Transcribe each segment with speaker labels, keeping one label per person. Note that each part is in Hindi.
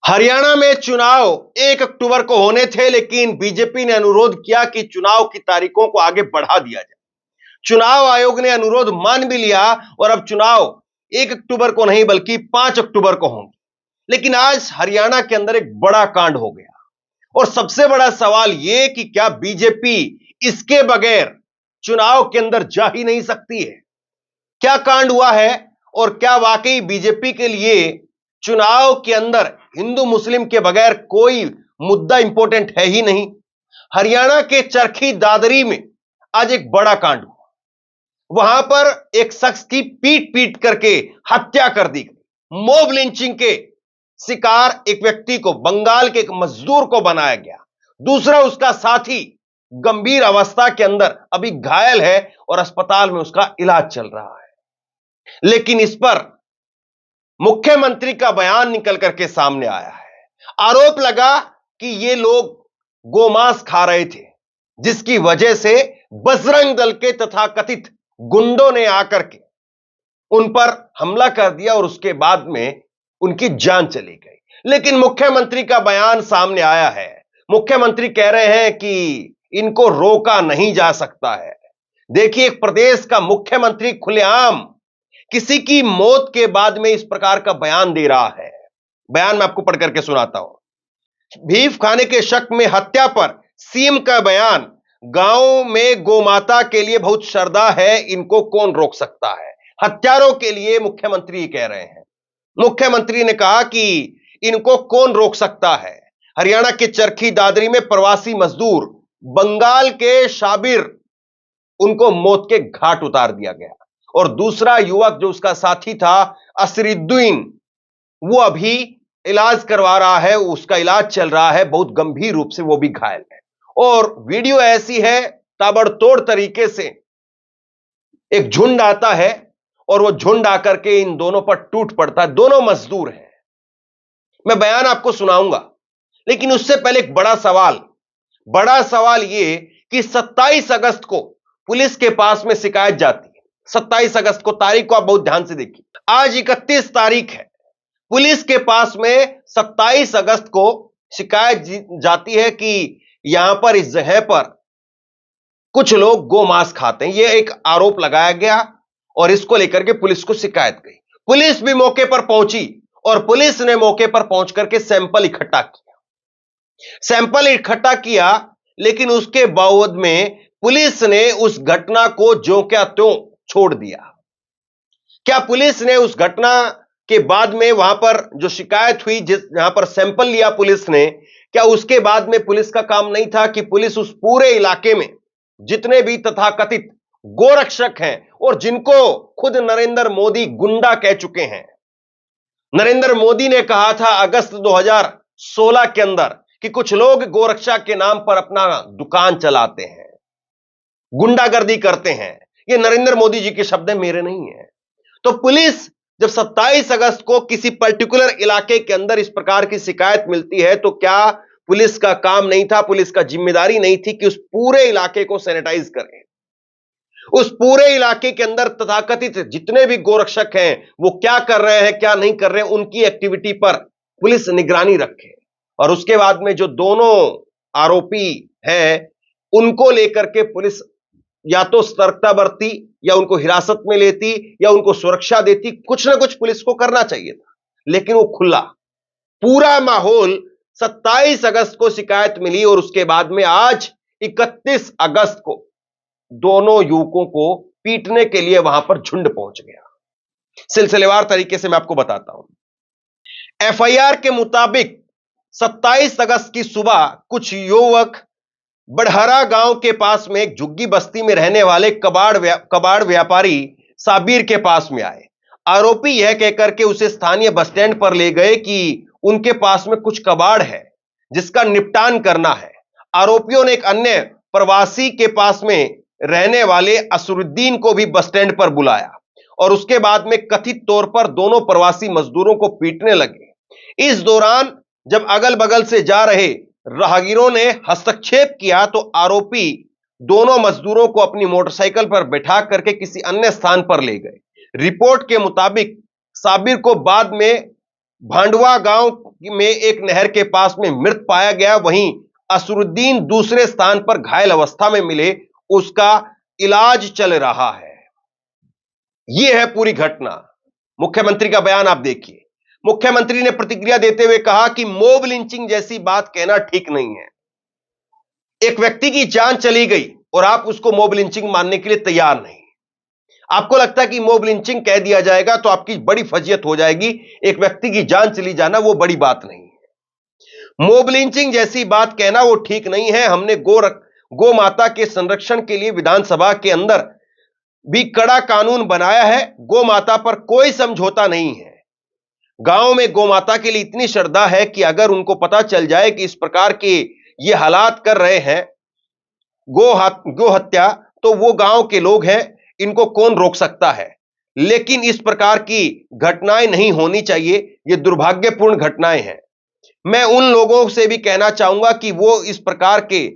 Speaker 1: हरियाणा में चुनाव 1 अक्टूबर को होने थे, लेकिन बीजेपी ने अनुरोध किया कि चुनाव की तारीखों को आगे बढ़ा दिया जाए। चुनाव आयोग ने अनुरोध मान भी लिया और अब चुनाव 1 अक्टूबर को नहीं बल्कि 5 अक्टूबर को होंगे। लेकिन आज हरियाणा के अंदर एक बड़ा कांड हो गया और सबसे बड़ा सवाल यह कि क्या बीजेपी इसके बगैर चुनाव के अंदर जा ही नहीं सकती है? क्या कांड हुआ है और क्या वाकई बीजेपी के लिए चुनाव के अंदर हिंदू मुस्लिम के बगैर कोई मुद्दा इंपॉर्टेंट है ही नहीं? हरियाणा के चरखी दादरी में आज एक बड़ा कांड हुआ। वहां पर एक शख्स की पीट पीट करके हत्या कर दी गई। मॉब लिंचिंग के शिकार एक व्यक्ति को, बंगाल के एक मजदूर को बनाया गया। दूसरा उसका साथी गंभीर अवस्था के अंदर अभी घायल है और अस्पताल में उसका इलाज चल रहा है। लेकिन इस पर मुख्यमंत्री का बयान निकल करके सामने आया है। आरोप लगा कि ये लोग गोमांस खा रहे थे, जिसकी वजह से बजरंग दल के तथाकथित गुंडों ने आकर के उन पर हमला कर दिया और उसके बाद में उनकी जान चली गई। लेकिन मुख्यमंत्री का बयान सामने आया है। मुख्यमंत्री कह रहे हैं कि इनको रोका नहीं जा सकता है। देखिए, एक प्रदेश का मुख्यमंत्री खुलेआम किसी की मौत के बाद में इस प्रकार का बयान दे रहा है। बयान मैं आपको पढ़ करके सुनाता हूं। भीख खाने के शक में हत्या पर सीएम का बयान। गांव में गोमाता के लिए बहुत श्रद्धा है, इनको कौन रोक सकता है? हत्यारों के लिए मुख्यमंत्री कह रहे हैं। मुख्यमंत्री ने कहा कि इनको कौन रोक सकता है। हरियाणा के चरखी दादरी में प्रवासी मजदूर बंगाल के शाबिर, उनको मौत के घाट उतार दिया गया और दूसरा युवक जो उसका साथी था असरुद्दीन, वो अभी इलाज करवा रहा है, उसका इलाज चल रहा है, बहुत गंभीर रूप से वो भी घायल है। और वीडियो ऐसी है, ताबड़तोड़ तरीके से एक झुंड आता है और वो झुंड आकर के इन दोनों पर टूट पड़ता है। दोनों मजदूर हैं। मैं बयान आपको सुनाऊंगा, लेकिन उससे पहले एक बड़ा सवाल ये कि 27 अगस्त को पुलिस के पास में शिकायत जाती है। 27 अगस्त को, तारीख को आप बहुत ध्यान से देखिए। आज 31 तारीख है। पुलिस के पास में 27 अगस्त को शिकायत जाती है कि यहां पर इस जगह पर कुछ लोग गोमांस खाते हैं। यह एक आरोप लगाया गया और इसको लेकर के पुलिस को शिकायत गई। पुलिस भी मौके पर पहुंची और पुलिस ने मौके पर पहुंच करके सैंपल इकट्ठा किया। लेकिन उसके बावजूद में पुलिस ने उस घटना को ज्यों क्या त्यों छोड़ दिया। क्या पुलिस ने उस घटना के बाद में वहां पर जो शिकायत हुई, जहां पर सैंपल लिया पुलिस ने, क्या उसके बाद में पुलिस का काम नहीं था कि पुलिस उस पूरे इलाके में जितने भी तथाकथित गोरक्षक हैं और जिनको खुद नरेंद्र मोदी गुंडा कह चुके हैं। नरेंद्र मोदी ने कहा था अगस्त 2016 के अंदर कि कुछ लोग गोरक्षा के नाम पर अपना दुकान चलाते हैं, गुंडागर्दी करते हैं। ये नरेंद्र मोदी जी के शब्द हैं, मेरे नहीं है। तो पुलिस जब 27 अगस्त को किसी पर्टिकुलर इलाके के अंदर इस प्रकार की शिकायत मिलती है, तो क्या पुलिस का काम नहीं था, पुलिस का जिम्मेदारी नहीं थी कि उस पूरे इलाके को सैनिटाइज करें? उस पूरे इलाके के अंदर तथाकथित जितने भी गोरक्षक हैं वो क्या कर रहे हैं, क्या नहीं कर रहे हैं, उनकी एक्टिविटी पर पुलिस निगरानी रखे। और उसके बाद में जो दोनों आरोपी हैं उनको लेकर के पुलिस या तो सतर्कता बरती, या उनको हिरासत में लेती, या उनको सुरक्षा देती। कुछ ना कुछ पुलिस को करना चाहिए था, लेकिन वो खुला पूरा माहौल। 27 अगस्त को शिकायत मिली और उसके बाद में आज 31 अगस्त को दोनों युवकों को पीटने के लिए वहां पर झुंड पहुंच गया। सिलसिलेवार तरीके से मैं आपको बताता हूं। एफआईआर के मुताबिक 27 अगस्त की सुबह कुछ युवक बड़हरा गांव के पास में एक झुग्गी बस्ती में रहने वाले कबाड़ व्यापारी साबिर के पास में आए। आरोपी यह कहकर के उसे स्थानीय बस स्टैंड पर ले गए कि उनके पास में कुछ कबाड़ है जिसका निपटान करना है। आरोपियों ने एक अन्य प्रवासी के पास में रहने वाले असरुद्दीन को भी बस स्टैंड पर बुलाया और उसके बाद में कथित तौर पर दोनों प्रवासी मजदूरों को पीटने लगे। इस दौरान जब अगल बगल से जा रहे राहगीरों ने हस्तक्षेप किया तो आरोपी दोनों मजदूरों को अपनी मोटरसाइकिल पर बैठा करके किसी अन्य स्थान पर ले गए। रिपोर्ट के मुताबिक साबिर को बाद में भांडवा गांव में एक नहर के पास में मृत पाया गया, वहीं असरुद्दीन दूसरे स्थान पर घायल अवस्था में मिले, उसका इलाज चल रहा है। यह है पूरी घटना। मुख्यमंत्री का बयान आप देखिए। मुख्यमंत्री ने प्रतिक्रिया देते हुए कहा कि मॉब लिंचिंग जैसी बात कहना ठीक नहीं है। एक व्यक्ति की जान चली गई और आप उसको मॉब लिंचिंग मानने के लिए तैयार नहीं। आपको लगता है कि मॉब लिंचिंग कह दिया जाएगा तो आपकी बड़ी फजीयत हो जाएगी। एक व्यक्ति की जान चली जाना वो बड़ी बात नहीं है। मॉब लिंचिंग जैसी बात कहना वो ठीक नहीं है। हमने गो माता के संरक्षण के लिए विधानसभा के अंदर भी कड़ा कानून बनाया है। गो माता पर कोई समझौता नहीं है। गांव में गो माता के लिए इतनी श्रद्धा है कि अगर उनको पता चल जाए कि इस प्रकार के ये हालात कर रहे हैं गो हत्या, तो वो गांव के लोग हैं, इनको कौन रोक सकता है। लेकिन इस प्रकार की घटनाएं नहीं होनी चाहिए। ये दुर्भाग्यपूर्ण घटनाएं हैं। मैं उन लोगों से भी कहना चाहूंगा कि वो इस प्रकार के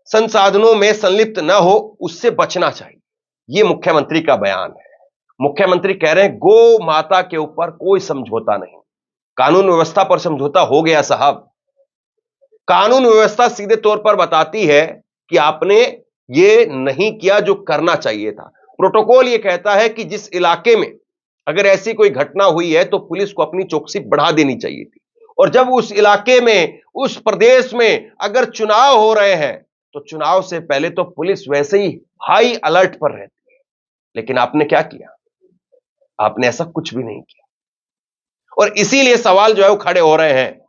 Speaker 1: संसाधनों में संलिप्त न हो, उससे बचना चाहिए। ये मुख्यमंत्री का बयान है। मुख्यमंत्री कह रहे हैं गो माता के ऊपर कोई समझौता नहीं। कानून व्यवस्था पर समझौता हो गया साहब। कानून व्यवस्था सीधे तौर पर बताती है कि आपने ये नहीं किया जो करना चाहिए था। प्रोटोकॉल ये कहता है कि जिस इलाके में अगर ऐसी कोई घटना हुई है तो पुलिस को अपनी चौकसी बढ़ा देनी चाहिए थी। और जब उस इलाके में, उस प्रदेश में अगर चुनाव हो रहे हैं तो चुनाव से पहले तो पुलिस वैसे ही हाई अलर्ट पर रहती है। लेकिन आपने क्या किया? आपने ऐसा कुछ भी नहीं किया। और इसीलिए सवाल जो है वो खड़े हो रहे हैं।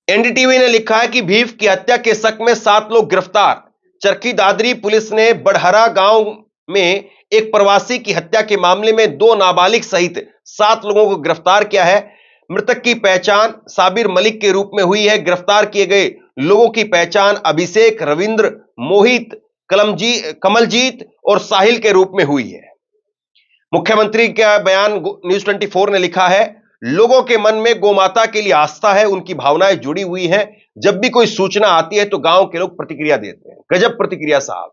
Speaker 1: एनडीटीवी ने लिखा है कि भीफ की हत्या के शक में 7 लोग गिरफ्तार। चरखी दादरी पुलिस ने बड़हरा गांव में एक प्रवासी की हत्या के मामले में 2 नाबालिग सहित 7 लोगों को गिरफ्तार किया है। मृतक की पहचान साबिर मलिक के रूप में हुई है। गिरफ्तार किए गए लोगों की पहचान अभिषेक, रविंद्र, मोहित, कमलजीत और साहिल के रूप में हुई है। मुख्यमंत्री का बयान न्यूज़ 24 ने लिखा है, लोगों के मन में गोमाता के लिए आस्था है, उनकी भावनाएं जुड़ी हुई हैं। जब भी कोई सूचना आती है तो गांव के लोग प्रतिक्रिया देते हैं। गजब प्रतिक्रिया साहब,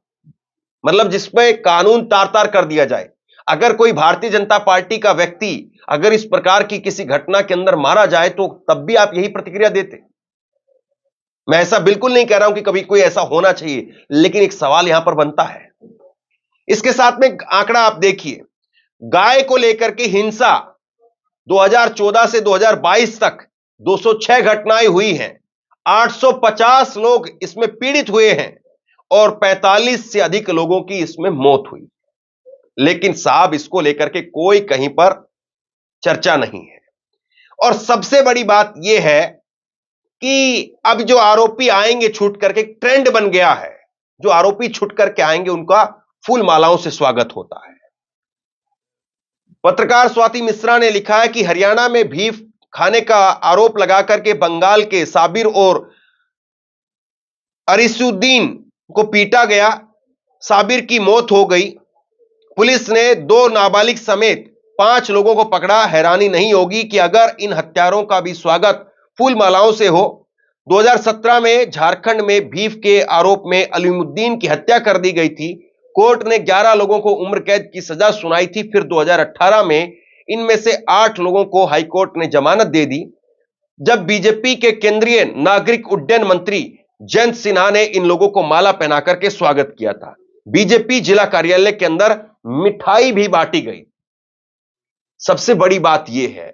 Speaker 1: मतलब जिसमें कानून तार तार कर दिया जाए। अगर कोई भारतीय जनता पार्टी का व्यक्ति अगर इस प्रकार की किसी घटना के अंदर मारा जाए तो तब भी आप यही प्रतिक्रिया देते। मैं ऐसा बिल्कुल नहीं कह रहा हूं कि कभी कोई ऐसा होना चाहिए, लेकिन एक सवाल यहां पर बनता है। इसके साथ में आंकड़ा आप देखिए, गाय को लेकर के हिंसा 2014 से 2022 तक 206 घटनाएं हुई हैं। 850 लोग इसमें पीड़ित हुए हैं और 45 से अधिक लोगों की इसमें मौत हुई। लेकिन साहब इसको लेकर के कोई कहीं पर चर्चा नहीं है। और सबसे बड़ी बात यह है कि अब जो आरोपी आएंगे छूट करके, ट्रेंड बन गया है, जो आरोपी छूट करके आएंगे उनका फूल मालाओं से स्वागत होता है। पत्रकार स्वाति मिश्रा ने लिखा है कि हरियाणा में भीफ खाने का आरोप लगाकर के बंगाल के साबिर और अरिसुद्दीन को पीटा गया। साबिर की मौत हो गई। पुलिस ने 2 नाबालिग समेत 5 लोगों को पकड़ा। हैरानी नहीं होगी कि अगर इन हत्यारों का भी स्वागत फूल मालाओं से हो। 2017 में झारखंड में भीफ के आरोप में अलीमुद्दीन की हत्या कर दी गई थी। कोर्ट ने 11 लोगों को उम्र कैद की सजा सुनाई थी। फिर 2018 में इनमें से 8 लोगों को हाईकोर्ट ने जमानत दे दी। जब बीजेपी के केंद्रीय नागरिक उड्डयन मंत्री जयंत सिन्हा ने इन लोगों को माला पहना करके स्वागत किया था। बीजेपी जिला कार्यालय के अंदर मिठाई भी बांटी गई। सबसे बड़ी बात यह है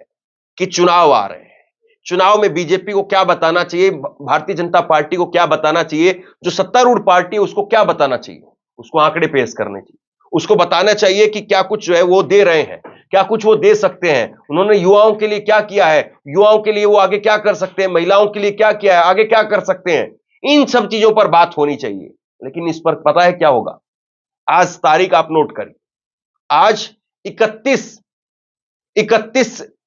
Speaker 1: कि चुनाव आ रहे हैं। चुनाव में बीजेपी को क्या बताना चाहिए, भारतीय जनता पार्टी को क्या बताना चाहिए, जो सत्तारूढ़ पार्टी है उसको क्या बताना चाहिए? उसको आंकड़े पेश करने चाहिए। उसको बताना चाहिए कि क्या कुछ जो है वो दे रहे हैं, क्या कुछ वो दे सकते हैं। उन्होंने युवाओं के लिए क्या किया है, युवाओं के लिए वो आगे क्या कर सकते हैं, महिलाओं के लिए क्या किया है, आगे क्या कर सकते हैं। इन सब चीजों पर बात होनी चाहिए। लेकिन इस पर पता है क्या होगा? आज तारीख आप नोट करिए, आज 31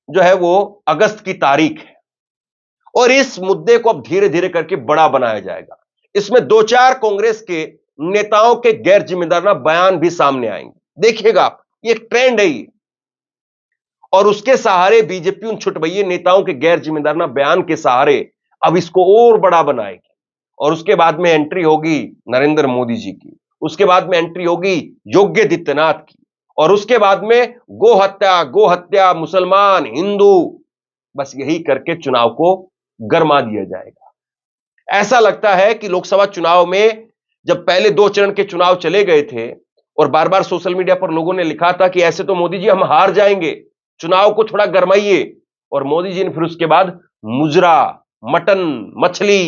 Speaker 1: जो है वो अगस्त की तारीख है और इस मुद्दे को अब धीरे धीरे करके बड़ा बनाया जाएगा। इसमें 2-4 कांग्रेस के नेताओं के गैर जिम्मेदाराना बयान भी सामने आएंगे। देखिएगा आप, ये ट्रेंड है ये। और उसके सहारे बीजेपी उन छुटभइये नेताओं के गैर जिम्मेदाराना बयान के सहारे अब इसको और बड़ा बनाएगी। और उसके बाद में एंट्री होगी नरेंद्र मोदी जी की, उसके बाद में एंट्री होगी योगी आदित्यनाथ की, और उसके बाद में गो हत्या, मुसलमान, हिंदू, बस यही करके चुनाव को गरमा दिया जाएगा। ऐसा लगता है कि लोकसभा चुनाव में जब पहले 2 चरण के चुनाव चले गए थे और बार बार सोशल मीडिया पर लोगों ने लिखा था कि ऐसे तो मोदी जी हम हार जाएंगे, चुनाव को थोड़ा गरमाइए, और मोदी जी ने फिर उसके बाद मुजरा, मटन, मछली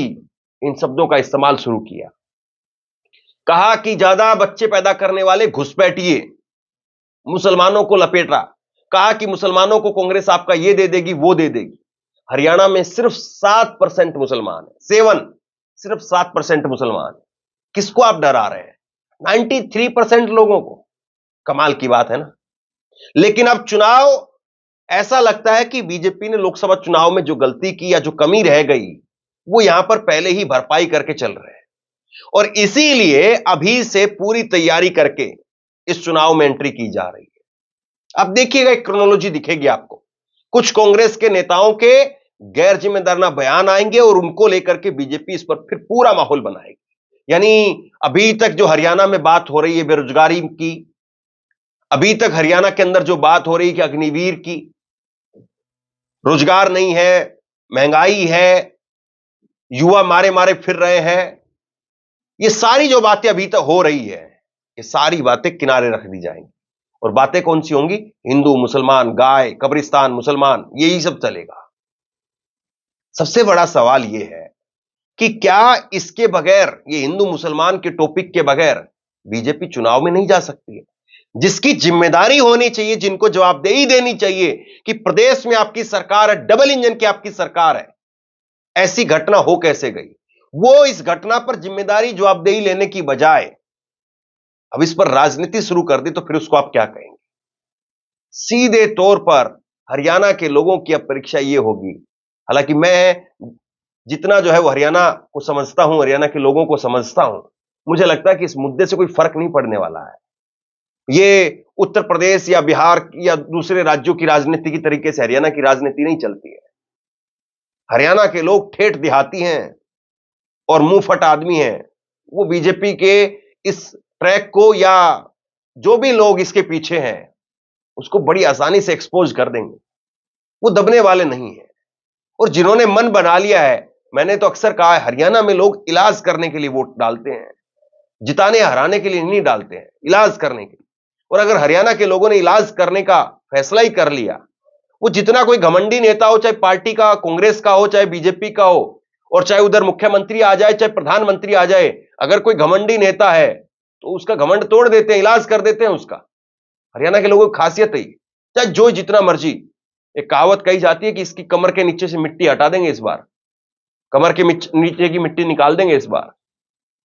Speaker 1: इन शब्दों का इस्तेमाल शुरू किया। कहा कि ज्यादा बच्चे पैदा करने वाले घुसपैठिए, मुसलमानों को लपेटा। कहा कि मुसलमानों को कांग्रेस आपका ये दे देगी, वो दे देगी। हरियाणा में सिर्फ 7% मुसलमान है, सिर्फ 7% मुसलमान। किसको आप डरा रहे हैं? 93% लोगों को। कमाल की बात है ना। लेकिन अब चुनाव, ऐसा लगता है कि बीजेपी ने लोकसभा चुनाव में जो गलती की या जो कमी रह गई, वो यहां पर पहले ही भरपाई करके चल रहे हैं, और इसीलिए अभी से पूरी तैयारी करके इस चुनाव में एंट्री की जा रही है। अब देखिएगा, एक क्रोनोलॉजी दिखेगी आपको। कुछ कांग्रेस के नेताओं के गैर जिम्मेदाराना बयान आएंगे और उनको लेकर के बीजेपी इस पर फिर पूरा माहौल बनाएगी। यानी अभी तक जो हरियाणा में बात हो रही है बेरोजगारी की, अभी तक हरियाणा के अंदर जो बात हो रही है कि अग्निवीर की, रोजगार नहीं है, महंगाई है, युवा मारे मारे फिर रहे हैं, ये सारी जो बातें अभी तक हो रही है, ये सारी बातें किनारे रख दी जाएंगी। और बातें कौन सी होंगी? हिंदू, मुसलमान, गाय, कब्रिस्तान, मुसलमान, यही सब चलेगा। सबसे बड़ा सवाल यह है कि क्या इसके बगैर, ये हिंदू मुसलमान के टॉपिक के बगैर बीजेपी चुनाव में नहीं जा सकती है? जिसकी जिम्मेदारी होनी चाहिए, जिनको जवाबदेही देनी चाहिए कि प्रदेश में आपकी सरकार है, डबल इंजन की आपकी सरकार है, ऐसी घटना हो कैसे गई? वो इस घटना पर जिम्मेदारी, जवाबदेही लेने की बजाय अब इस पर राजनीति शुरू कर दी, तो फिर उसको आप क्या कहेंगे? सीधे तौर पर हरियाणा के लोगों की अब परीक्षा ये होगी। हालांकि मैं जितना जो है वो हरियाणा को समझता हूं, हरियाणा के लोगों को समझता हूं, मुझे लगता है कि इस मुद्दे से कोई फर्क नहीं पड़ने वाला है। ये उत्तर प्रदेश या बिहार या दूसरे राज्यों की राजनीति की तरीके से हरियाणा की राजनीति नहीं चलती है। हरियाणा के लोग ठेठ देहाती हैं और मुंहफट आदमी हैं। वो बीजेपी के इस ट्रैक को या जो भी लोग इसके पीछे हैं उसको बड़ी आसानी से एक्सपोज कर देंगे। वो दबने वाले नहीं है। और जिन्होंने मन बना लिया है, मैंने तो अक्सर कहा है, हरियाणा में लोग इलाज करने के लिए वोट डालते हैं, जिताने हराने के लिए नहीं डालते हैं, इलाज करने के लिए। और अगर हरियाणा के लोगों ने इलाज करने का फैसला ही कर लिया, वो जितना कोई घमंडी नेता हो, चाहे पार्टी का, कांग्रेस का हो, चाहे बीजेपी का हो, और चाहे उधर मुख्यमंत्री आ जाए, चाहे प्रधानमंत्री आ जाए, अगर कोई घमंडी नेता है तो उसका घमंड तोड़ देते हैं, इलाज कर देते हैं उसका। हरियाणा के लोगों की खासियत है, चाहे जो जितना मर्जी। एक कहावत कही जाती है कि इसकी कमर के नीचे से मिट्टी हटा देंगे इस बार, कमर के नीचे की मिट्टी निकाल देंगे इस बार,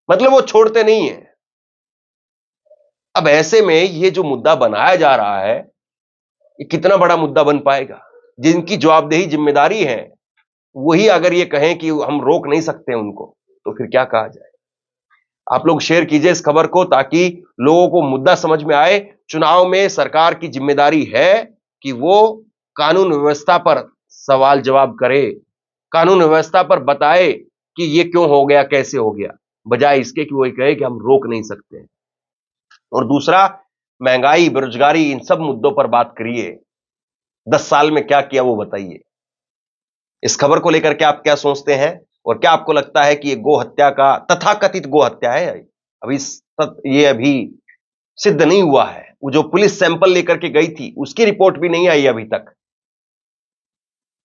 Speaker 1: मतलब वो छोड़ते नहीं है। अब ऐसे में ये जो मुद्दा बनाया जा रहा है, ये कितना बड़ा मुद्दा बन पाएगा? जिनकी जवाबदेही, जिम्मेदारी है, वही अगर ये कहें कि हम रोक नहीं सकते उनको, तो फिर क्या कहा जाए? आप लोग शेयर कीजिए इस खबर को, ताकि लोगों को मुद्दा समझ में आए। चुनाव में सरकार की जिम्मेदारी है कि वो कानून व्यवस्था पर सवाल जवाब करे, कानून व्यवस्था पर बताए कि ये क्यों हो गया, कैसे हो गया, बजाय इसके कि वो कहे कि हम रोक नहीं सकते। और दूसरा, महंगाई, बेरोजगारी, इन सब मुद्दों पर बात करिए। 10 साल में क्या किया वो बताइए। इस खबर को लेकर के आप क्या सोचते हैं, और क्या आपको लगता है कि ये गो हत्या का, तथाकथित गो हत्या है? ये अभी सिद्ध नहीं हुआ है। वो जो पुलिस सैंपल लेकर के गई थी, उसकी रिपोर्ट भी नहीं आई अभी तक।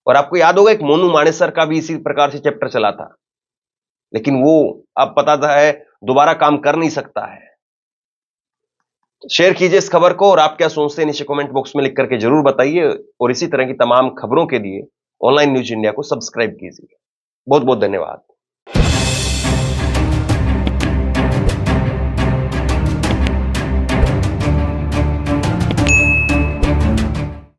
Speaker 1: और आपको याद होगा, एक मोनू मानेसर का भी इसी प्रकार से चैप्टर चला था, लेकिन वो अब पता है दोबारा काम कर नहीं सकता है। शेयर कीजिए इस खबर को, और आप क्या सोचते हैं नीचे कमेंट बॉक्स में लिख करके जरूर बताइए। और इसी तरह की तमाम खबरों के लिए ऑनलाइन न्यूज इंडिया को सब्सक्राइब कीजिए। बहुत बहुत धन्यवाद।